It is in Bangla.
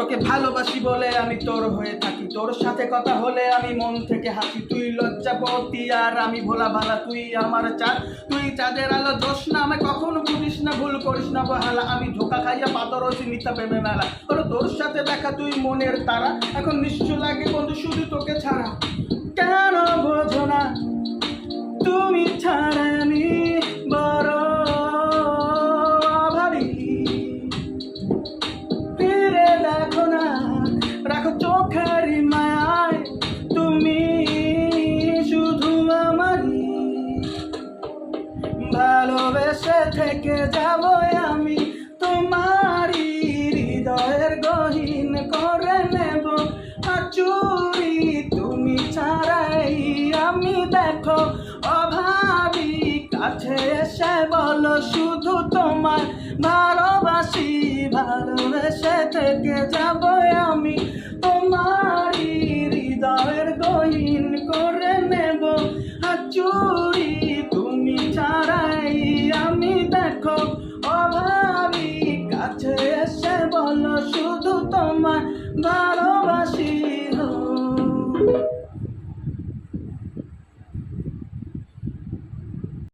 তোকে ভালোবাসি বলে আমি তোর হয়ে থাকি, তোর সাথে কথা হলে আমি মন থেকে হাসি। তুই লজ্জাপতি আর আমি ভোলা ভালা, তুই আমার চাঁদ, তুই চাঁদের আলো। দোষ না আমি কখনো বুঝিস না, ভুল করিস না বহালা। আমি ধোকা খাইয়া পাথর হয়েছি মিথ্যা প্রেমে মেলা। বলো তোর সাথে দেখা তুই মনের তারা, এখন নিশ্চয় লাগে বন্ধু শুধু তোকে ছাড়া। কেন বোঝো না তুমি ছাড়া আমি বড় অভাবী। ফিরে দেখো না, রাখো চোখের মায়ায়, তুমি শুধু আমারই। ভালোবেসে থেকে যাবো আমি তোমারই, হৃদয়ের গহীন করে নেব চুরি। তুমি ছাড়াই আমি দেখো অভাবী, কাছে এসে বলো শুধু তোমার ভালোবাসি। ভালোবেসে থেকে যাব আমি তোমারই, হৃদয়ের গহীন করে নেব চুরি।